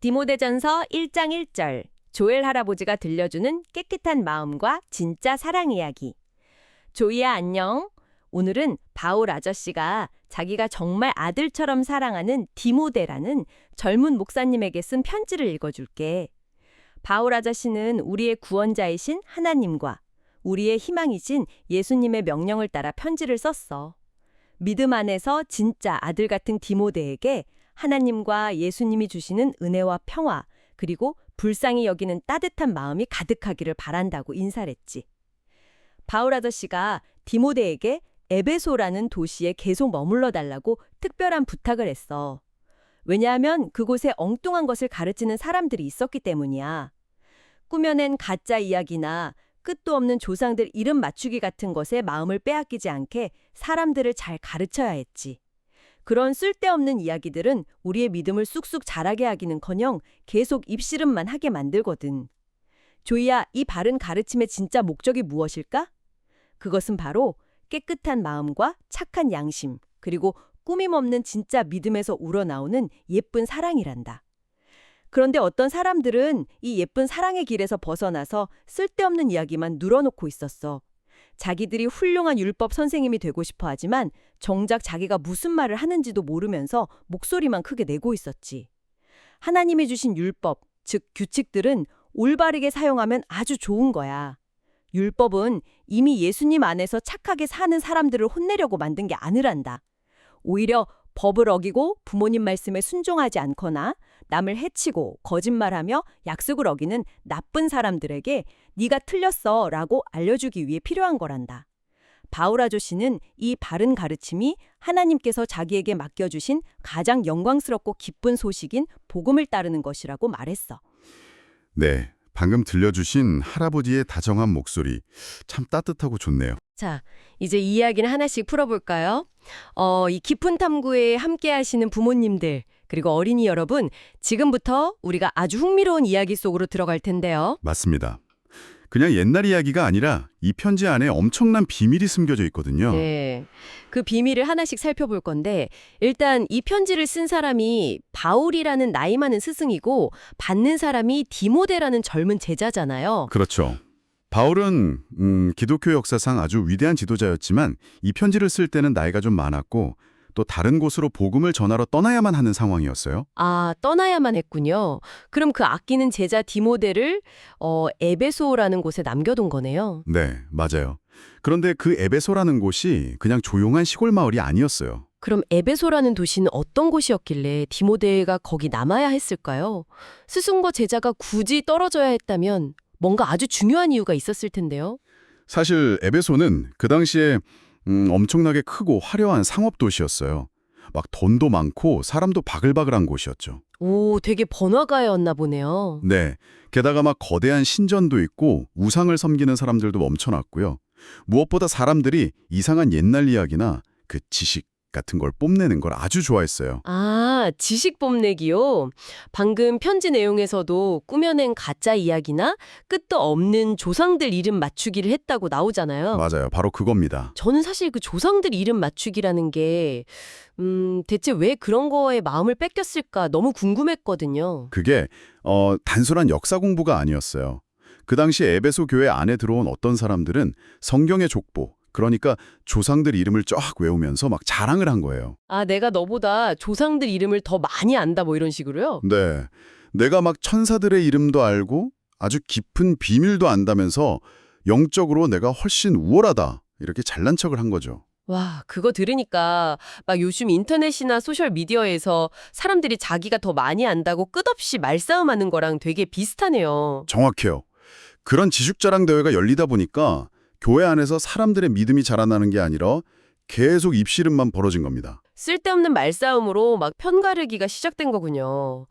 디모데전서 1장 1절 조엘 할아버지가 들려주는 깨끗한 마음과 진짜 사랑 이야기. 조이야 안녕. 오늘은 바울 아저씨가 자기가 정말 아들처럼 사랑하는 디모데라는 젊은 목사님에게 쓴 편지를 읽어줄게. 바울 아저씨는 우리의 구원자이신 하나님과 우리의 희망이신 예수님의 명령을 따라 편지를 썼어. 믿음 안에서 진짜 아들 같은 디모데에게 하나님과 예수님이 주시는 은혜와 평화, 그리고 불쌍히 여기는 따뜻한 마음이 가득하기를 바란다고 인사를 했지. 바울 아저씨가 디모데에게 에베소라는 도시에 계속 머물러 달라고 특별한 부탁을 했어. 왜냐하면 그곳에 엉뚱한 것을 가르치는 사람들이 있었기 때문이야. 꾸며낸 가짜 이야기나 끝도 없는 조상들 이름 맞추기 같은 것에 마음을 빼앗기지 않게 사람들을 잘 가르쳐야 했지. 그런 쓸데없는 이야기들은 우리의 믿음을 쑥쑥 자라게 하기는커녕 계속 입씨름만 하게 만들거든. 조이야, 이 바른 가르침의 진짜 목적이 무엇일까? 그것은 바로 깨끗한 마음과 착한 양심, 그리고 꾸밈없는 진짜 믿음에서 우러나오는 예쁜 사랑이란다. 그런데 어떤 사람들은 이 예쁜 사랑의 길에서 벗어나서 쓸데없는 이야기만 늘어놓고 있었어. 자기들이 훌륭한 율법 선생님이 되고 싶어 하지만 정작 자기가 무슨 말을 하는지도 모르면서 목소리만 크게 내고 있었지. 하나님이 주신 율법, 즉 규칙들은 올바르게 사용하면 아주 좋은 거야. 율법은 이미 예수님 안에서 착하게 사는 사람들을 혼내려고 만든 게 아니란다. 오히려 법을 어기고 부모님 말씀에 순종하지 않거나 남을 해치고 거짓말하며 약속을 어기는 나쁜 사람들에게 네가 틀렸어 라고 알려주기 위해 필요한 거란다. 바울 아저씨는 이 바른 가르침이 하나님께서 자기에게 맡겨주신 가장 영광스럽고 기쁜 소식인 복음을 따르는 것이라고 말했어. 네, 방금 들려주신 할아버지의 다정한 목소리 참 따뜻하고 좋네요. 자, 이제 이 이야기는 하나씩 풀어볼까요? 이 깊은 탐구에 함께 하시는 부모님들, 그리고 어린이 여러분, 지금부터 우리가 아주 흥미로운 이야기 속으로 들어갈 텐데요. 맞습니다. 그냥 옛날 이야기가 아니라 이 편지 안에 엄청난 비밀이 숨겨져 있거든요. 네, 그 비밀을 하나씩 살펴볼 건데 일단 이 편지를 쓴 사람이 바울이라는 나이 많은 스승이고 받는 사람이 디모데라는 젊은 제자잖아요. 그렇죠. 바울은 기독교 역사상 아주 위대한 지도자였지만 이 편지를 쓸 때는 나이가 좀 많았고 또 다른 곳으로 복음을 전하러 떠나야만 하는 상황이었어요. 아, 떠나야만 했군요. 그럼 그 아끼는 제자 디모데를 에베소라는 곳에 남겨둔 거네요. 네, 맞아요. 그런데 그 에베소라는 곳이 그냥 조용한 시골 마을이 아니었어요. 그럼 에베소라는 도시는 어떤 곳이었길래 디모데가 거기 남아야 했을까요? 스승과 제자가 굳이 떨어져야 했다면 뭔가 아주 중요한 이유가 있었을 텐데요. 사실 에베소는 그 당시에 엄청나게 크고 화려한 상업 도시였어요. 막 돈도 많고 사람도 바글바글한 곳이었죠. 오, 되게 번화가였나 보네요. 네, 게다가 막 거대한 신전도 있고 우상을 섬기는 사람들도 넘쳐났고요. 무엇보다 사람들이 이상한 옛날 이야기나 그 지식 같은 걸 뽐내는 걸 아주 좋아했어요. 아, 지식 뽐내기요? 방금 편지 내용에서도 꾸며낸 가짜 이야기나 끝도 없는 조상들 이름 맞추기를 했다고 나오잖아요. 맞아요. 바로 그겁니다. 저는 사실 그 조상들 이름 맞추기라는 게 대체 왜 그런 거에 마음을 뺏겼을까 너무 궁금했거든요. 그게 단순한 역사 공부가 아니었어요. 그 당시 에베소 교회 안에 들어온 어떤 사람들은 성경의 족보, 그러니까 조상들 이름을 쫙 외우면서 막 자랑을 한 거예요. 아, 내가 너보다 조상들 이름을 더 많이 안다 뭐 이런 식으로요? 네, 내가 막 천사들의 이름도 알고 아주 깊은 비밀도 안다면서 영적으로 내가 훨씬 우월하다 이렇게 잘난 척을 한 거죠. 와, 그거 들으니까 막 요즘 인터넷이나 소셜 미디어에서 사람들이 자기가 더 많이 안다고 끝없이 말싸움하는 거랑 되게 비슷하네요. 정확해요. 그런 지식자랑 대회가 열리다 보니까 교회 안에서 사람들의 믿음이 자라나는 게 아니라 계속 입씨름만 벌어진 겁니다. 쓸데없는 말싸움으로 막 편가르기가 시작된 거군요.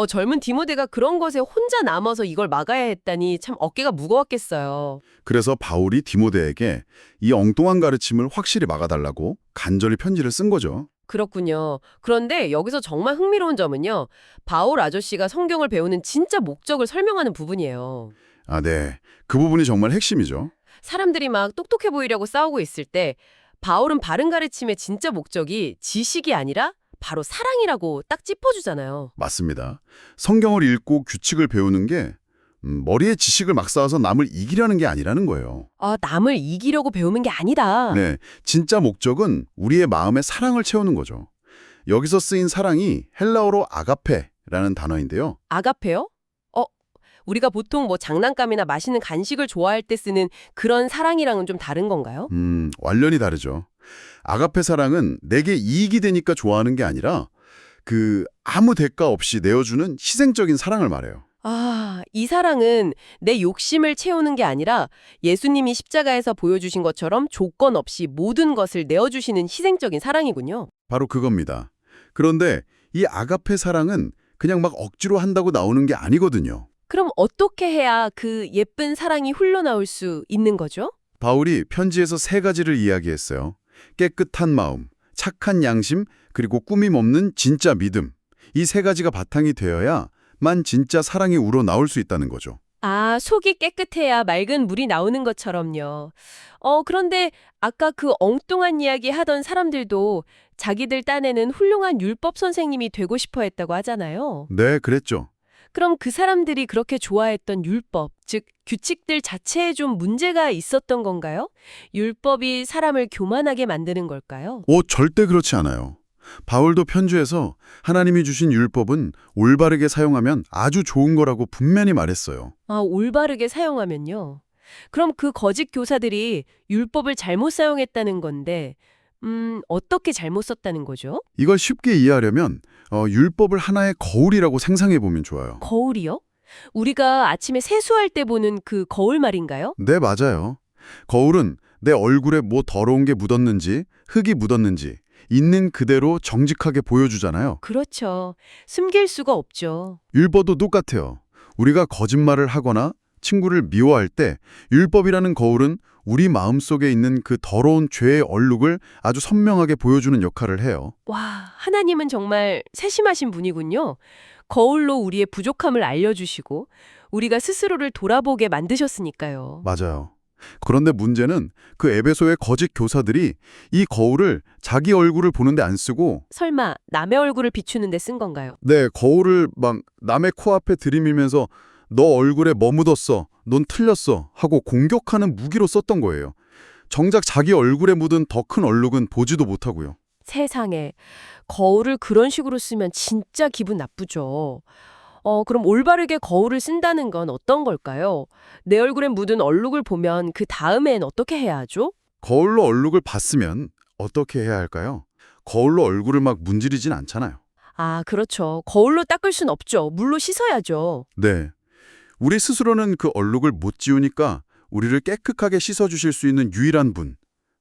젊은 디모데가 그런 것에 혼자 남아서 이걸 막아야 했다니 참 어깨가 무거웠겠어요. 그래서 바울이 디모데에게 이 엉뚱한 가르침을 확실히 막아달라고 간절히 편지를 쓴 거죠. 그렇군요. 그런데 여기서 정말 흥미로운 점은요. 바울 아저씨가 성경을 배우는 진짜 목적을 설명하는 부분이에요. 아, 네. 그 부분이 정말 핵심이죠. 사람들이 막 똑똑해 보이려고 싸우고 있을 때 바울은 바른 가르침의 진짜 목적이 지식이 아니라 바로 사랑이라고 딱 짚어주잖아요. 맞습니다. 성경을 읽고 규칙을 배우는 게 머리에 지식을 막 쌓아서 남을 이기려는 게 아니라는 거예요. 아, 남을 이기려고 배우는 게 아니다. 네, 진짜 목적은 우리의 마음에 사랑을 채우는 거죠. 여기서 쓰인 사랑이 헬라어로 아가페라는 단어인데요. 아가페요? 우리가 보통 뭐 장난감이나 맛있는 간식을 좋아할 때 쓰는 그런 사랑이랑은 좀 다른 건가요? 완전히 다르죠. 아가페 사랑은 내게 이익이 되니까 좋아하는 게 아니라 아무 대가 없이 내어주는 희생적인 사랑을 말해요. 아, 이 사랑은 내 욕심을 채우는 게 아니라 예수님이 십자가에서 보여주신 것처럼 조건 없이 모든 것을 내어주시는 희생적인 사랑이군요. 바로 그겁니다. 그런데 이 아가페 사랑은 그냥 막 억지로 한다고 나오는 게 아니거든요. 그럼 어떻게 해야 그 예쁜 사랑이 흘러나올 수 있는 거죠? 바울이 편지에서 3가지를 이야기했어요. 깨끗한 마음, 착한 양심, 그리고 꾸밈 없는 진짜 믿음. 이 3가지가 바탕이 되어야만 진짜 사랑이 우러나올 수 있다는 거죠. 아, 속이 깨끗해야 맑은 물이 나오는 것처럼요. 그런데 아까 그 엉뚱한 이야기 하던 사람들도 자기들 딴에는 훌륭한 율법 선생님이 되고 싶어 했다고 하잖아요. 네, 그랬죠. 그럼 그 사람들이 그렇게 좋아했던 율법, 즉 규칙들 자체에 좀 문제가 있었던 건가요? 율법이 사람을 교만하게 만드는 걸까요? 절대 그렇지 않아요. 바울도 편지에서 하나님이 주신 율법은 올바르게 사용하면 아주 좋은 거라고 분명히 말했어요. 아, 올바르게 사용하면요. 그럼 그 거짓 교사들이 율법을 잘못 사용했다는 건데, 어떻게 잘못 썼다는 거죠? 이걸 쉽게 이해하려면 율법을 하나의 거울이라고 상상해 보면 좋아요. 거울이요? 우리가 아침에 세수할 때 보는 그 거울 말인가요? 네, 맞아요. 거울은 내 얼굴에 뭐 더러운 게 묻었는지, 흙이 묻었는지 있는 그대로 정직하게 보여주잖아요. 그렇죠. 숨길 수가 없죠. 율법도 똑같아요. 우리가 거짓말을 하거나 친구를 미워할 때 율법이라는 거울은 우리 마음속에 있는 그 더러운 죄의 얼룩을 아주 선명하게 보여주는 역할을 해요. 와, 하나님은 정말 세심하신 분이군요. 거울로 우리의 부족함을 알려주시고 우리가 스스로를 돌아보게 만드셨으니까요. 맞아요. 그런데 문제는 그 에베소의 거짓 교사들이 이 거울을 자기 얼굴을 보는데 안 쓰고 설마 남의 얼굴을 비추는 데 쓴 건가요? 네, 거울을 막 남의 코앞에 들이밀면서 너 얼굴에 뭐 묻었어? 넌 틀렸어? 하고 공격하는 무기로 썼던 거예요. 정작 자기 얼굴에 묻은 더 큰 얼룩은 보지도 못하고요. 세상에, 거울을 그런 식으로 쓰면 진짜 기분 나쁘죠. 그럼 올바르게 거울을 쓴다는 건 어떤 걸까요? 내 얼굴에 묻은 얼룩을 보면 그 다음엔 어떻게 해야 하죠? 거울로 얼룩을 봤으면 어떻게 해야 할까요? 거울로 얼굴을 막 문지르진 않잖아요. 아, 그렇죠. 거울로 닦을 순 없죠. 물로 씻어야죠. 네. 우리 스스로는 그 얼룩을 못 지우니까 우리를 깨끗하게 씻어주실 수 있는 유일한 분,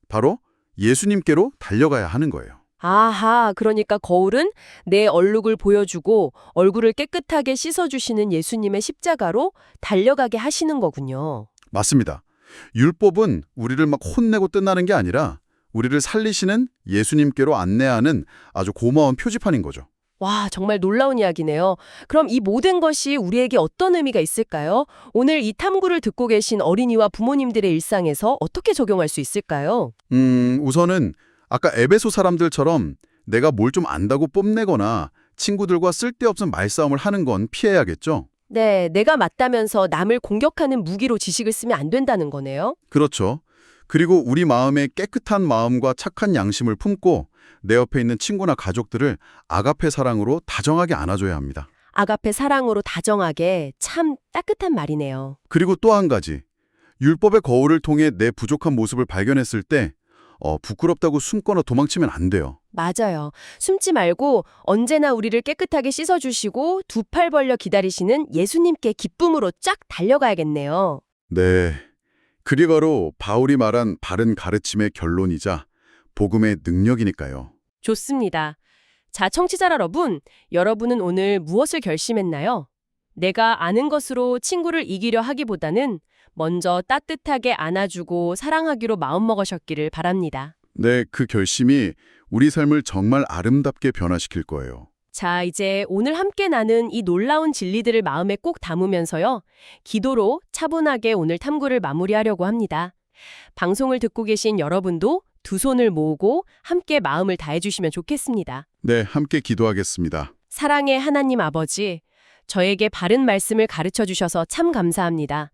바로 예수님께로 달려가야 하는 거예요. 아하, 그러니까 거울은 내 얼룩을 보여주고 얼굴을 깨끗하게 씻어주시는 예수님의 십자가로 달려가게 하시는 거군요. 맞습니다. 율법은 우리를 막 혼내고 끝나는 게 아니라 우리를 살리시는 예수님께로 안내하는 아주 고마운 표지판인 거죠. 와, 정말 놀라운 이야기네요. 그럼 이 모든 것이 우리에게 어떤 의미가 있을까요? 오늘 이 탐구를 듣고 계신 어린이와 부모님들의 일상에서 어떻게 적용할 수 있을까요? 우선은 아까 에베소 사람들처럼 내가 뭘 좀 안다고 뽐내거나 친구들과 쓸데없는 말싸움을 하는 건 피해야겠죠? 네, 내가 맞다면서 남을 공격하는 무기로 지식을 쓰면 안 된다는 거네요. 그렇죠. 그리고 우리 마음에 깨끗한 마음과 착한 양심을 품고 내 옆에 있는 친구나 가족들을 아가페 사랑으로 다정하게 안아줘야 합니다. 아가페 사랑으로 다정하게, 참 따뜻한 말이네요. 그리고 또 한 가지. 율법의 거울을 통해 내 부족한 모습을 발견했을 때 부끄럽다고 숨거나 도망치면 안 돼요. 맞아요. 숨지 말고 언제나 우리를 깨끗하게 씻어주시고 두 팔 벌려 기다리시는 예수님께 기쁨으로 쫙 달려가야겠네요. 네. 그게 바로 바울이 말한 바른 가르침의 결론이자 복음의 능력이니까요. 좋습니다. 자, 청취자 여러분, 여러분은 오늘 무엇을 결심했나요? 내가 아는 것으로 친구를 이기려 하기보다는 먼저 따뜻하게 안아주고 사랑하기로 마음먹으셨기를 바랍니다. 네, 그 결심이 우리 삶을 정말 아름답게 변화시킬 거예요. 자, 이제 오늘 함께 나눈 이 놀라운 진리들을 마음에 꼭 담으면서요. 기도로 차분하게 오늘 탐구를 마무리하려고 합니다. 방송을 듣고 계신 여러분도 두 손을 모으고 함께 마음을 다해 주시면 좋겠습니다. 네, 함께 기도하겠습니다. 사랑의 하나님 아버지, 저에게 바른 말씀을 가르쳐 주셔서 참 감사합니다.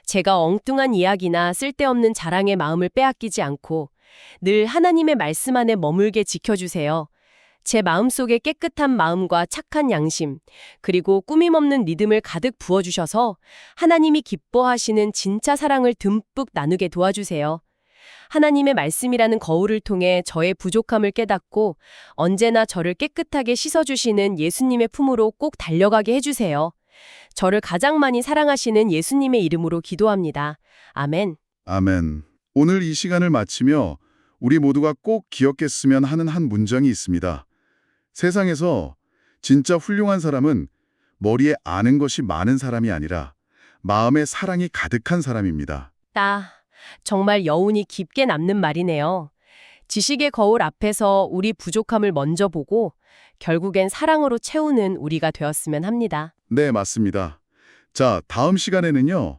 제가 엉뚱한 이야기나 쓸데없는 자랑의 마음을 빼앗기지 않고 늘 하나님의 말씀 안에 머물게 지켜주세요. 제 마음속에 깨끗한 마음과 착한 양심, 그리고 꾸밈없는 믿음을 가득 부어주셔서 하나님이 기뻐하시는 진짜 사랑을 듬뿍 나누게 도와주세요. 하나님의 말씀이라는 거울을 통해 저의 부족함을 깨닫고 언제나 저를 깨끗하게 씻어주시는 예수님의 품으로 꼭 달려가게 해주세요. 저를 가장 많이 사랑하시는 예수님의 이름으로 기도합니다. 아멘. 아멘. 오늘 이 시간을 마치며 우리 모두가 꼭 기억했으면 하는 한 문장이 있습니다. 세상에서 진짜 훌륭한 사람은 머리에 아는 것이 많은 사람이 아니라 마음에 사랑이 가득한 사람입니다. 정말 여운이 깊게 남는 말이네요. 지식의 거울 앞에서 우리 부족함을 먼저 보고 결국엔 사랑으로 채우는 우리가 되었으면 합니다. 네, 맞습니다. 자, 다음 시간에는요.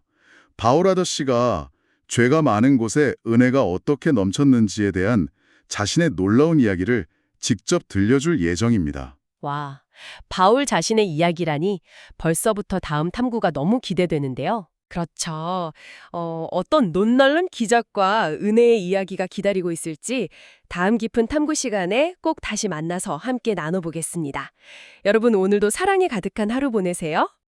바울 아저씨가 죄가 많은 곳에 은혜가 어떻게 넘쳤는지에 대한 자신의 놀라운 이야기를 직접 들려줄 예정입니다. 와, 바울 자신의 이야기라니 벌써부터 다음 탐구가 너무 기대되는데요. 그렇죠. 어떤 논날론 기적과 은혜의 이야기가 기다리고 있을지 다음 깊은 탐구 시간에 꼭 다시 만나서 함께 나눠보겠습니다. 여러분 오늘도 사랑이 가득한 하루 보내세요.